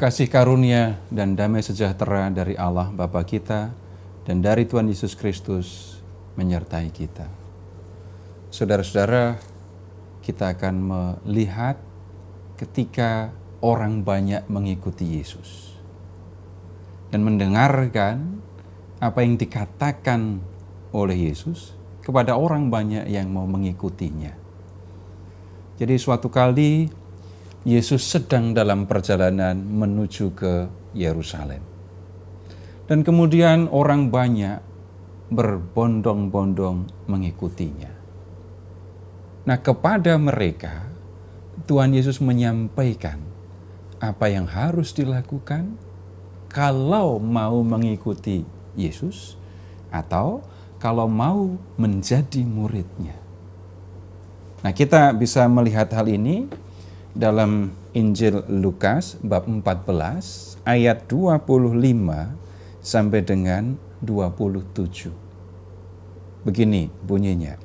Kasih karunia dan damai sejahtera dari Allah Bapa kita dan dari Tuhan Yesus Kristus menyertai kita. Saudara-saudara, kita akan melihat ketika orang banyak mengikuti Yesus dan mendengarkan apa yang dikatakan oleh Yesus kepada orang banyak yang mau mengikutinya. Jadi suatu kali Yesus sedang dalam perjalanan menuju ke Yerusalem. Dan kemudian orang banyak berbondong-bondong mengikutinya. Nah, kepada mereka Tuhan Yesus menyampaikan apa yang harus dilakukan kalau mau mengikuti Yesus atau kalau mau menjadi muridnya. Nah, kita bisa melihat hal ini dalam Injil Lukas bab 14 ayat 25 sampai dengan 27. Begini bunyinya.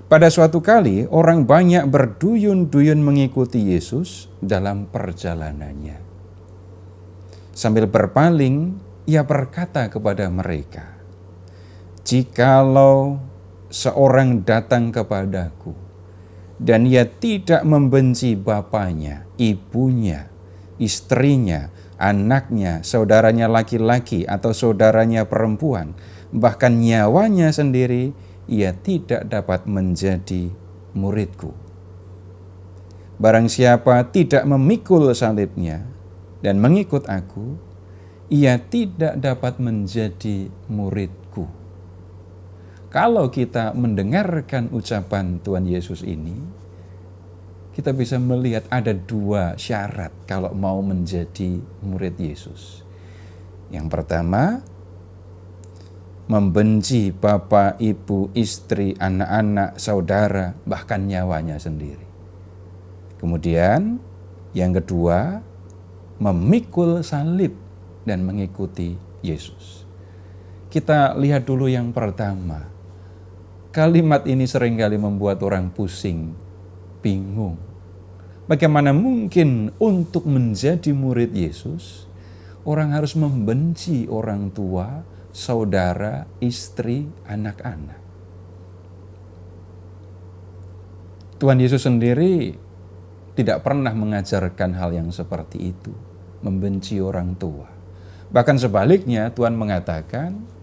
Pada suatu kali orang banyak berduyun-duyun mengikuti Yesus dalam perjalanannya. Sambil berpaling, ia berkata kepada mereka, "Jikalau seorang datang kepadaku, dan ia tidak membenci bapaknya, ibunya, istrinya, anaknya, saudaranya laki-laki atau saudaranya perempuan, bahkan nyawanya sendiri, ia tidak dapat menjadi muridku. Barang siapa tidak memikul salibnya dan mengikut aku, ia tidak dapat menjadi muridku." Kalau kita mendengarkan ucapan Tuhan Yesus ini, kita bisa melihat ada dua syarat kalau mau menjadi murid Yesus. Yang pertama, membenci bapak, ibu, istri, anak-anak, saudara, bahkan nyawanya sendiri. Kemudian, yang kedua, memikul salib dan mengikuti Yesus. Kita lihat dulu yang pertama. Kalimat ini seringkali membuat orang pusing, bingung. Bagaimana mungkin untuk menjadi murid Yesus, orang harus membenci orang tua, saudara, istri, anak-anak. Tuhan Yesus sendiri tidak pernah mengajarkan hal yang seperti itu, membenci orang tua. Bahkan sebaliknya, Tuhan mengatakan,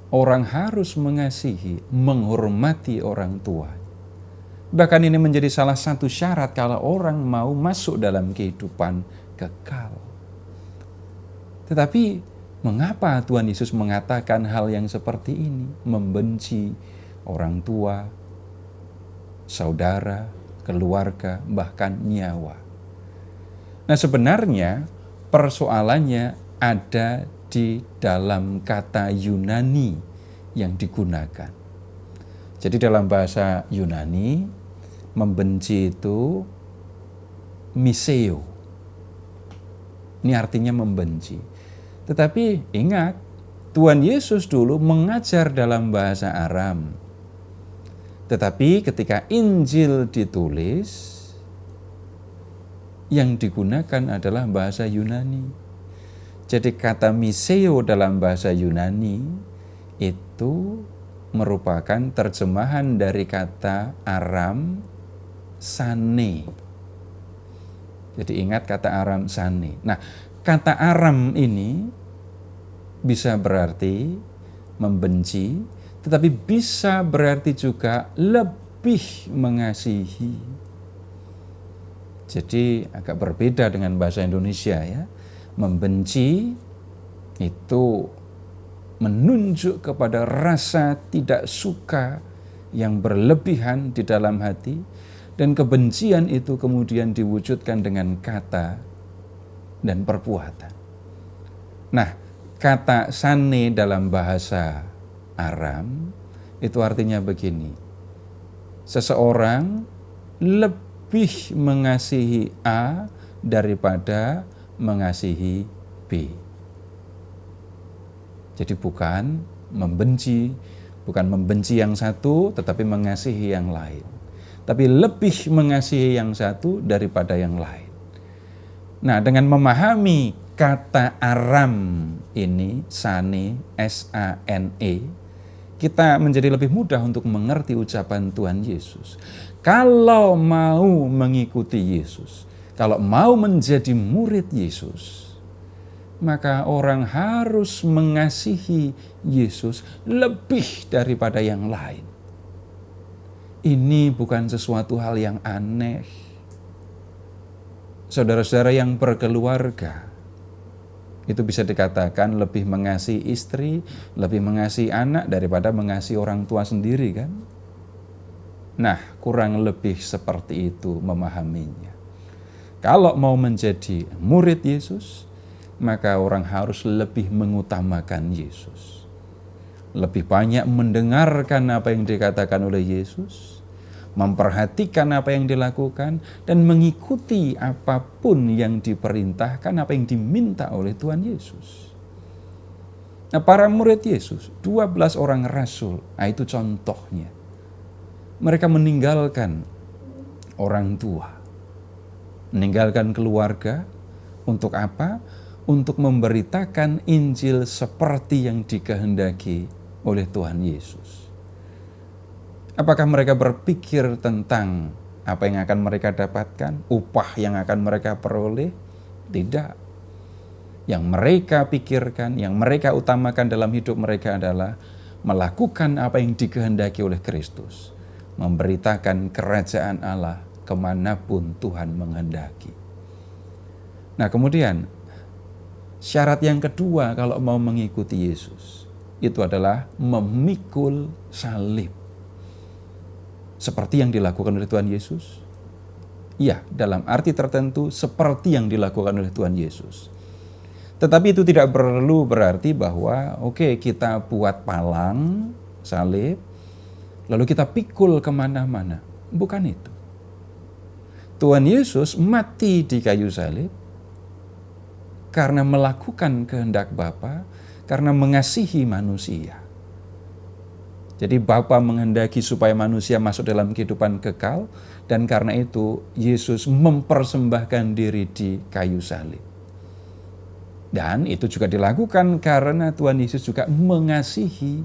orang harus mengasihi, menghormati orang tua. Bahkan ini menjadi salah satu syarat kalau orang mau masuk dalam kehidupan kekal. Tetapi mengapa Tuhan Yesus mengatakan hal yang seperti ini? Membenci orang tua, saudara, keluarga, bahkan nyawa. Nah, sebenarnya persoalannya ada di dalam kata Yunani yang digunakan. Jadi dalam bahasa Yunani, membenci itu miseo. Ini artinya membenci. Tetapi ingat, Tuhan Yesus dulu mengajar dalam bahasa Aram. Tetapi ketika Injil ditulis, yang digunakan adalah bahasa Yunani. Jadi kata miseo dalam bahasa Yunani itu merupakan terjemahan dari kata Aram sane. Jadi ingat kata Aram sane. Nah, kata Aram ini bisa berarti membenci, tetapi bisa berarti juga lebih mengasihi. Jadi agak berbeda dengan bahasa Indonesia ya. Membenci itu menunjuk kepada rasa tidak suka yang berlebihan di dalam hati, dan kebencian itu kemudian diwujudkan dengan kata dan perbuatan. Nah, kata sane dalam bahasa Aram itu artinya begini. Seseorang lebih mengasihi A daripada mengasihi B. Jadi bukan membenci yang satu tetapi mengasihi yang lain. Tapi lebih mengasihi yang satu daripada yang lain. Nah, dengan memahami kata aram ini, sane, S-A-N-E, kita menjadi lebih mudah untuk mengerti ucapan Tuhan Yesus. Kalau mau mengikuti Yesus, kalau mau menjadi murid Yesus, maka orang harus mengasihi Yesus lebih daripada yang lain. Ini bukan sesuatu hal yang aneh. Saudara-saudara yang berkeluarga, itu bisa dikatakan lebih mengasihi istri, lebih mengasihi anak daripada mengasihi orang tua sendiri, kan? Nah, kurang lebih seperti itu memahaminya. Kalau mau menjadi murid Yesus, maka orang harus lebih mengutamakan Yesus. Lebih banyak mendengarkan apa yang dikatakan oleh Yesus, memperhatikan apa yang dilakukan, dan mengikuti apapun yang diperintahkan, apa yang diminta oleh Tuhan Yesus. Nah, para murid Yesus, 12 orang rasul, itu contohnya. Mereka meninggalkan orang tua, meninggalkan keluarga, untuk apa? Untuk memberitakan Injil seperti yang dikehendaki oleh Tuhan Yesus. Apakah mereka berpikir tentang apa yang akan mereka dapatkan, upah yang akan mereka peroleh? Tidak. Yang mereka pikirkan, yang mereka utamakan dalam hidup mereka adalah melakukan apa yang dikehendaki oleh Kristus, memberitakan kerajaan Allah kemanapun Tuhan menghendaki. Nah, kemudian syarat yang kedua kalau mau mengikuti Yesus, itu adalah memikul salib. Seperti yang dilakukan oleh Tuhan Yesus? Ya, dalam arti tertentu seperti yang dilakukan oleh Tuhan Yesus. Tetapi itu tidak perlu berarti bahwa kita buat palang salib, lalu kita pikul kemana-mana. Bukan itu. Tuhan Yesus mati di kayu salib karena melakukan kehendak Bapa, karena mengasihi manusia. Jadi Bapa menghendaki supaya manusia masuk dalam kehidupan kekal, dan karena itu Yesus mempersembahkan diri di kayu salib. Dan itu juga dilakukan karena Tuhan Yesus juga mengasihi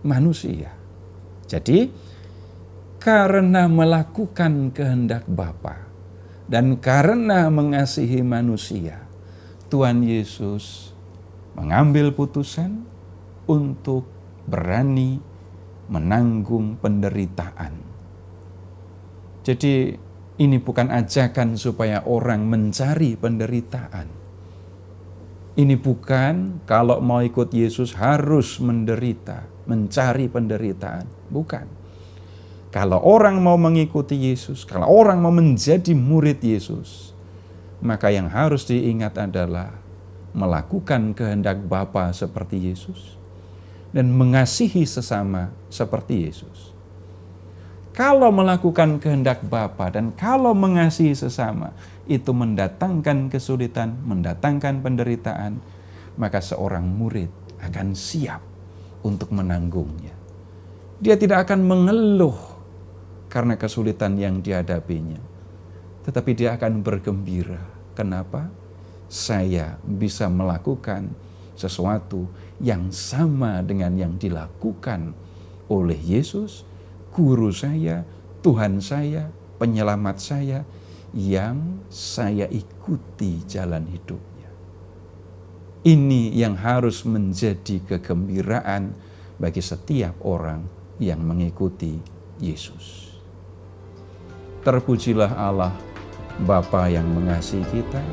manusia. Jadi karena melakukan kehendak Bapa dan karena mengasihi manusia, Tuhan Yesus mengambil putusan untuk berani menanggung penderitaan. Jadi ini bukan ajakan supaya orang mencari penderitaan. Ini bukan kalau mau ikut Yesus harus menderita, mencari penderitaan. Bukan. Kalau orang mau mengikuti Yesus, kalau orang mau menjadi murid Yesus, maka yang harus diingat adalah melakukan kehendak Bapa seperti Yesus dan mengasihi sesama seperti Yesus. Kalau melakukan kehendak Bapa dan kalau mengasihi sesama itu mendatangkan kesulitan, mendatangkan penderitaan, maka seorang murid akan siap untuk menanggungnya. Dia tidak akan mengeluh karena kesulitan yang dihadapinya, tetapi dia akan bergembira. Kenapa? Saya bisa melakukan sesuatu yang sama dengan yang dilakukan oleh Yesus, guru saya, Tuhan saya, penyelamat saya, yang saya ikuti jalan hidupnya. Ini yang harus menjadi kegembiraan bagi setiap orang yang mengikuti Yesus. Terpujilah Allah, Bapa yang mengasihi kita,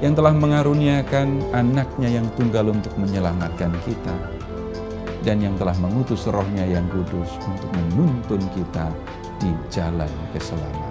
yang telah mengaruniakan anaknya yang tunggal untuk menyelamatkan kita, dan yang telah mengutus Roh-Nya yang kudus untuk menuntun kita di jalan keselamatan.